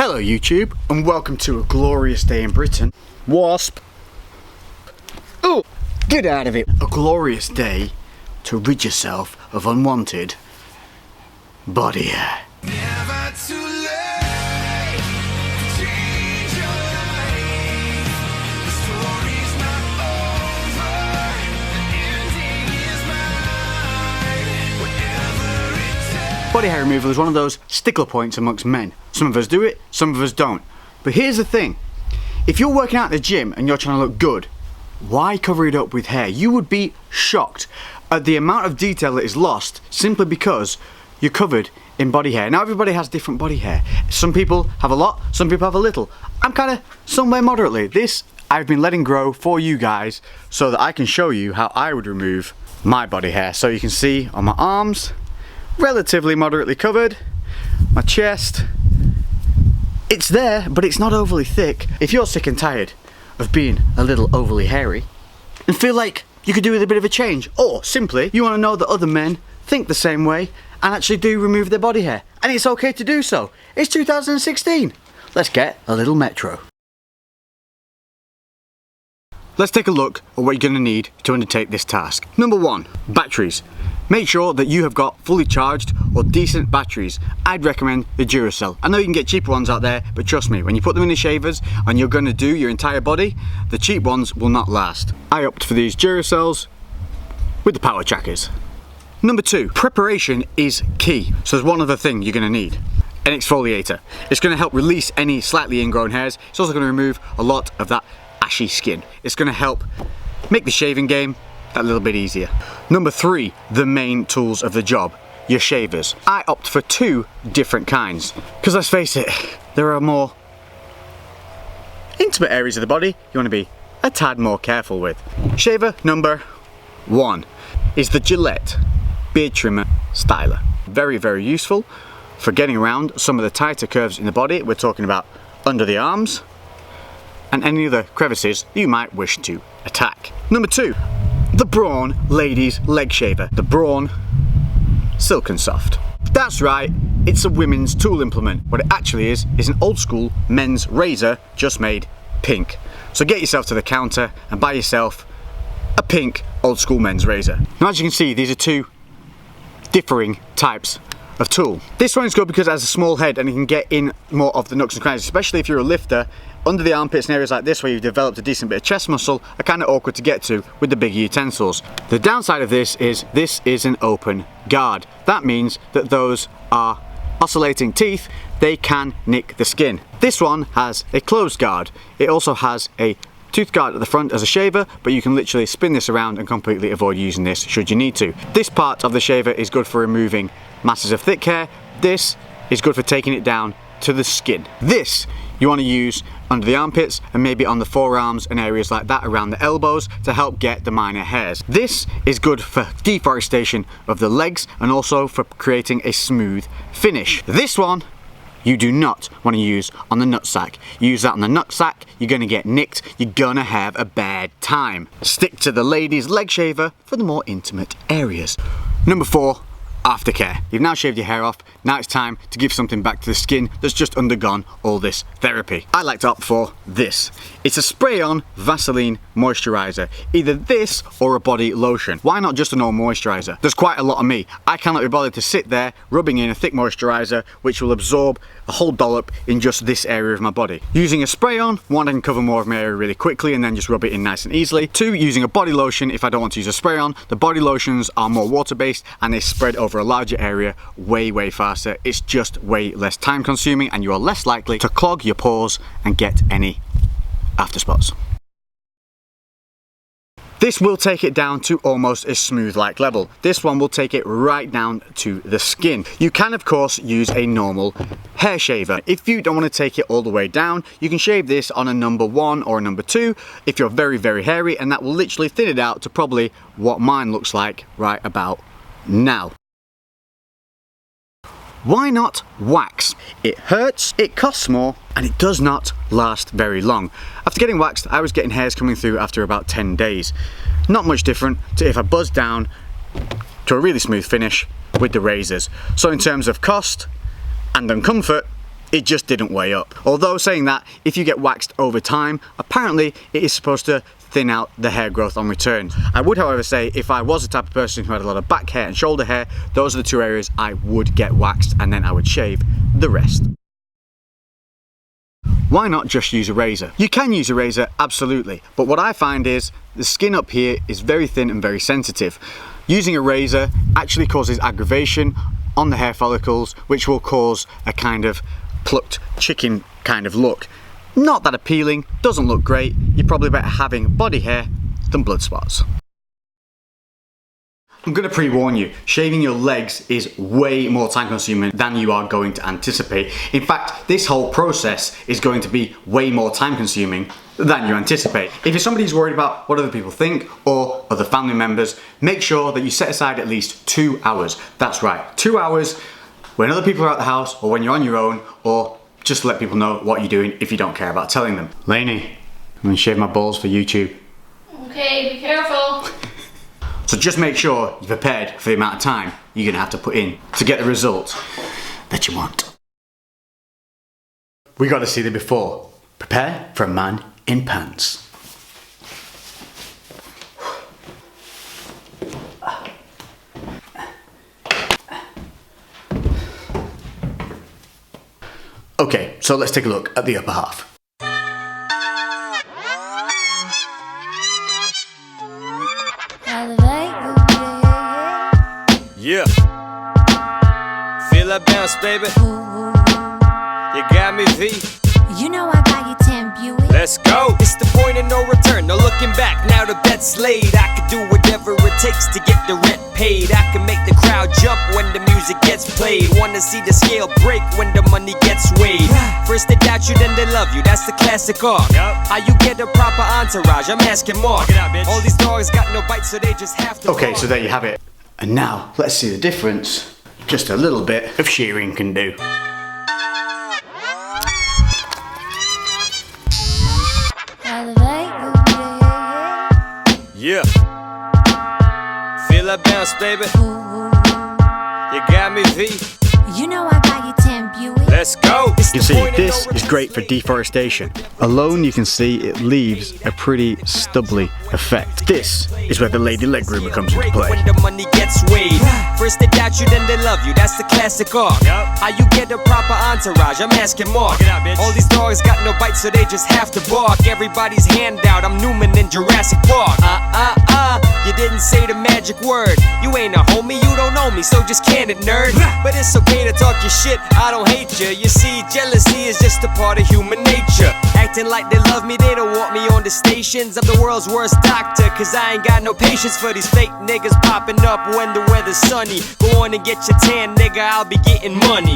Hello YouTube, and welcome to a glorious day in Britain. Wasp! Oh, get out of it! A glorious day to rid yourself of unwanted body hair. Never too late to change your life. The story's not over, the ending is mine. Whatever it takes. Body hair removal is one of those stickler points amongst men. Some of us do it, some of us don't. But here's the thing, if you're working out at the gym and you're trying to look good, why cover it up with hair? You would be shocked at the amount of detail that is lost simply because you're covered in body hair. Now everybody has different body hair. Some people have a lot, some people have a little. I'm kind of somewhere moderately. This I've been letting grow for you guys so that I can show you how I would remove my body hair. So you can see on my arms, relatively moderately covered, my chest, it's there, but it's not overly thick. If you're sick and tired of being a little overly hairy and feel like you could do with a bit of a change, or simply you want to know that other men think the same way and actually do remove their body hair, and it's okay to do so. It's 2016. Let's get a little metro. Let's take a look at what you're going to need to undertake this task. Number 1, batteries. Make sure that you have got fully charged or decent batteries. I'd recommend the Duracell. I know you can get cheaper ones out there, but trust me, when you put them in the shavers and you're going to do your entire body, the cheap ones will not last. I opt for these Duracells with the power trackers. Number 2, preparation is key. So there's one other thing you're going to need. An exfoliator. It's going to help release any slightly ingrown hairs. It's also going to remove a lot of that ashy skin. It's going to help make the shaving game that little bit easier. Number 3, the main tools of the job, your shavers. I opt for 2 different kinds, because let's face it, there are more intimate areas of the body you want to be a tad more careful with. Shaver number 1 is the Gillette Beard Trimmer Styler. Very, very useful for getting around some of the tighter curves in the body. We're talking about under the arms and any other crevices you might wish to attack. Number 2, the Braun Ladies Leg Shaver. The Braun Silk and Soft. That's right, it's a women's tool implement. What it actually is an old school men's razor just made pink. So get yourself to the counter and buy yourself a pink old school men's razor. Now as you can see, these are 2 differing types of tool. This one is good because it has a small head and you can get in more of the nooks and crannies, especially if you're a lifter. Under the armpits and areas like this where you've developed a decent bit of chest muscle are kind of awkward to get to with the bigger utensils. The downside of this is an open guard. That means that those are oscillating teeth, they can nick the skin. This one has a closed guard. It also has a tooth guard at the front as a shaver, but you can literally spin this around and completely avoid using this should you need to. This part of the shaver is good for removing masses of thick hair. This is good for taking it down to the skin. This you want to use under the armpits and maybe on the forearms and areas like that around the elbows to help get the minor hairs. This is good for deforestation of the legs and also for creating a smooth finish. This one you do not want to use on the nutsack. Use that on the nutsack, you're going to get nicked, you're going to have a bad time. Stick to the ladies' leg shaver for the more intimate areas. Number 4, Aftercare. You've now shaved your hair off, now it's time to give something back to the skin that's just undergone all this therapy. I like to opt for this. It's a spray-on Vaseline moisturizer. Either this or a body lotion. Why not just a normal moisturizer? There's quite a lot of me. I cannot be bothered to sit there rubbing in a thick moisturizer which will absorb a whole dollop in just this area of my body. Using a spray-on, 1, I can cover more of my area really quickly and then just rub it in nice and easily. 2, using a body lotion if I don't want to use a spray-on. The body lotions are more water-based and they spread over a larger area way faster. It's just way less time consuming and you are less likely to clog your pores and get any after spots. This will take it down to almost a smooth like level. This one will take it right down to the skin. You can of course use a normal hair shaver. If you don't want to take it all the way down, you can shave this on a number 1 or a number 2 if you're very hairy, and that will literally thin it out to probably what mine looks like right about now. Why not wax? It hurts, it costs more, and it does not last very long. After getting waxed, I was getting hairs coming through after about 10 days. Not much different to if I buzzed down to a really smooth finish with the razors. So in terms of cost and uncomfort, it just didn't weigh up. Although saying that, if you get waxed over time, apparently it is supposed to thin out the hair growth on return. I would, however, say if I was the type of person who had a lot of back hair and shoulder hair, those are the two areas I would get waxed, and then I would shave the rest. Why not just use a razor? You can use a razor, absolutely, but what I find is the skin up here is very thin and very sensitive. Using a razor actually causes aggravation on the hair follicles, which will cause a kind of plucked chicken kind of look. Not that appealing, doesn't look great. You're probably better having body hair than blood spots. I'm going to pre-warn you, shaving your legs is way more time consuming than you are going to anticipate. In fact, this whole process is going to be way more time consuming than you anticipate. If you're somebody who's worried about what other people think or other family members, make sure that you set aside at least 2 hours. That's right, 2 hours when other people are at the house or when you're on your own, or just to let people know what you're doing if you don't care about telling them. Lainey, I'm going to shave my balls for YouTube. Okay, be careful. So just make sure you're prepared for the amount of time you're going to have to put in to get the result that you want. We got to see the before. Prepare for a man in pants. Okay, so let's take a look at the upper half. Yeah. Feel that bounce, baby. You got me, V. You know I got you 10 Buick. Let's go. It's the point of no return, no looking back. Now the bet's laid. I can do whatever it takes to get the rent paid. I can make the crowd jump when the music gets played. Wanna see the scale break when the money gets weighed. First they doubt you, then they love you. That's the classic arc. How you get a proper entourage? I'm asking Mark. All these dogs got no bites, so they just have to. Okay, so there you have it. And now, let's see the difference just a little bit of shearing can do. Yeah. Feel that bounce, baby. You got me, V. You know I got you 10 Buick. Let's go. You can see this is great for deforestation. Alone you can see it leaves a pretty stubbly effect. This is where the lady leg groomer comes into play. When the money gets weighed. First they doubt you, then they love you. That's the classic arc. How you get a proper entourage? I'm asking Mark. All these dogs got no bites, so they just have to bark. Everybody's handout. I'm Newman in Jurassic Park. You didn't say the magic word. You ain't a homie, you don't know me, so just can it, nerd. But it's okay to talk your shit, I don't hate you. You see, jealousy is just a part of human nature. Acting like they love me, they don't want me on the stations. I'm the world's worst doctor, cause I ain't got no patience for these fake niggas popping up when the weather's sunny. Go on and get your tan, nigga, I'll be getting money.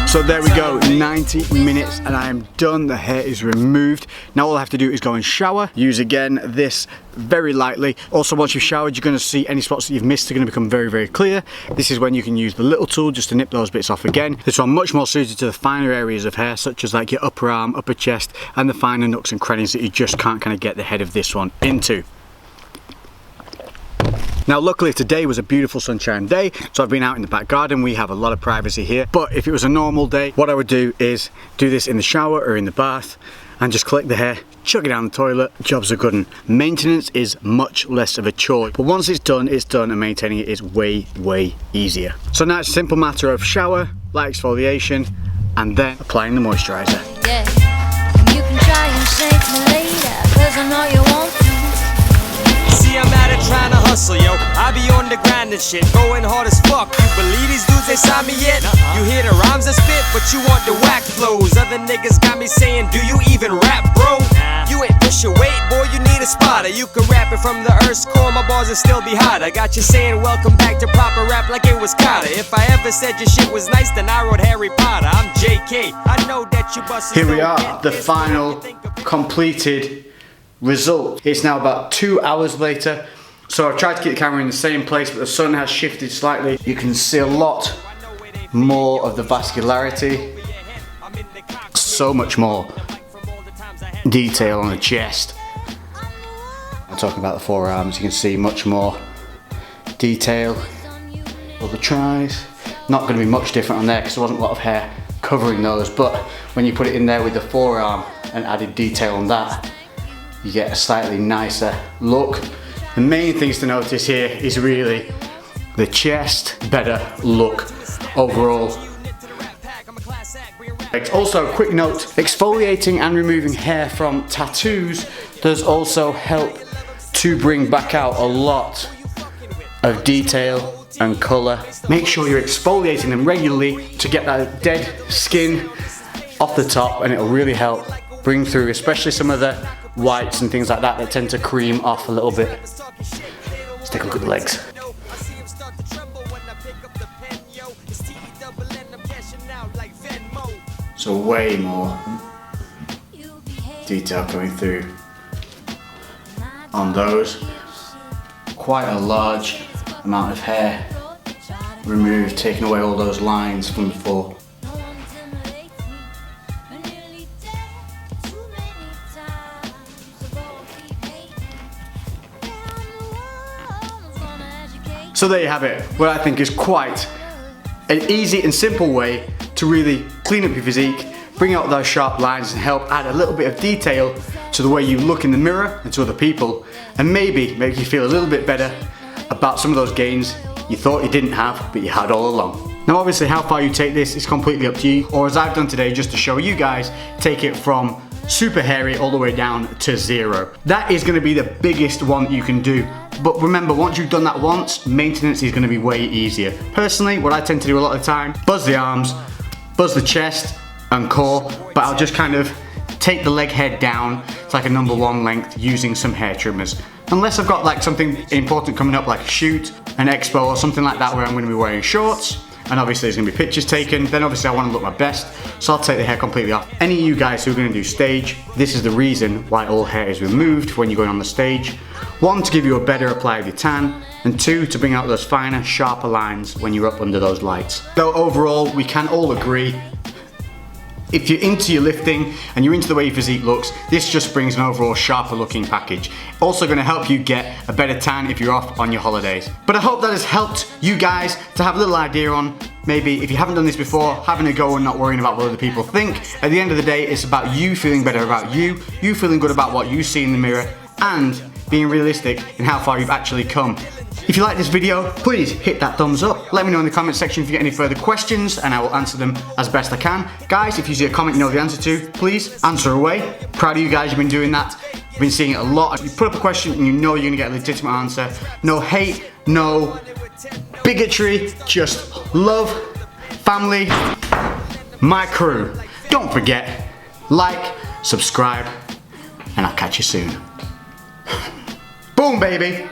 So there we go, 90 minutes and I am done. The hair is removed. Now all I have to do is go and shower. Use again this very lightly. Also, once you've showered, you're going to see any spots that you've missed are going to become very, very clear. This is when you can use the little tool just to nip those bits off again. This one much more suited to the finer areas of hair, such as like your upper arm, upper chest, and the finer nooks and crannies that you just can't kind of get the head of this one into. Now luckily today was a beautiful sunshine day, so I've been out in the back garden. We have a lot of privacy here, but if it was a normal day, what I would do is do this in the shower or in the bath and just collect the hair, chuck it down the toilet, jobs are good. And maintenance is much less of a chore, but once it's done and maintaining it is way, way easier. So now it's a simple matter of shower, light exfoliation, and then applying the moisturizer. Yeah, you can try and shake me later, cause I know you want to. See, I'm out here trying to hustle, yo. I be on the grind and shit, going hard as fuck. You believe these dudes ain't signed me yet? You hear the rhymes I spit, but you want the whack flows. Other niggas got me saying, do you even rap, bro? You ain't push your weight, boy, you need a spotter. You can rap it from the earth's core, my bars will still be hot. I got you saying welcome back to proper rap like it was Carter. If I ever said your shit was nice, then I wrote Harry Potter. I'm JK, I know that you busted. Here we are, the final completed result. It's now about 2 hours later, so I've tried to keep the camera in the same place, but the sun has shifted slightly. You can see a lot more of the vascularity, so much more detail on the chest. I'm talking about the forearms. You can see much more detail. the tries. Not going to be much different on there because there wasn't a lot of hair covering those, but when you put it in there with the forearm and added detail on that, you get a slightly nicer look. The main things to notice here is really the chest, better look overall. Also, quick note, exfoliating and removing hair from tattoos does also help to bring back out a lot of detail and colour. Make sure you're exfoliating them regularly to get that dead skin off the top, and it'll really help bring through, especially some of the whites and things like that that tend to cream off a little bit. Let's take a look at the legs. So way more detail coming through on those. Quite a large amount of hair removed, taking away all those lines from before. So there you have it, what I think is quite an easy and simple way to really clean up your physique, bring out those sharp lines and help add a little bit of detail to the way you look in the mirror and to other people, and maybe make you feel a little bit better about some of those gains you thought you didn't have but you had all along. Now obviously how far you take this is completely up to you, or as I've done today just to show you guys, take it from super hairy all the way down to 0. That is going to be the biggest one that you can do. But remember, once you've done that once, maintenance is going to be way easier. Personally, what I tend to do a lot of the time, buzz the arms, buzz the chest and core, but I'll just kind of take the leg head down to like a number 1 length using some hair trimmers. Unless I've got like something important coming up, like a shoot, an expo or something like that where I'm going to be wearing shorts, and obviously there's going to be pictures taken, then obviously I want to look my best, so I'll take the hair completely off. Any of you guys who are going to do stage, this is the reason why all hair is removed when you're going on the stage. 1, to give you a better apply of your tan, and 2, to bring out those finer, sharper lines when you're up under those lights. So overall, we can all agree, if you're into your lifting and you're into the way your physique looks, this just brings an overall sharper looking package. Also going to help you get a better tan if you're off on your holidays. But I hope that has helped you guys to have a little idea on, maybe if you haven't done this before, having a go and not worrying about what other people think. At the end of the day, it's about you feeling better about you feeling good about what you see in the mirror, and being realistic in how far you've actually come. If you like this video, please hit that thumbs up. Let me know in the comment section if you get any further questions and I will answer them as best I can. Guys, if you see a comment you know the answer to, please answer away. Proud of you guys, you've been doing that. I've been seeing it a lot. You put up a question and you know you're gonna get a legitimate answer. No hate, no bigotry, just love, family, my crew. Don't forget, like, subscribe, and I'll catch you soon. Boom, baby.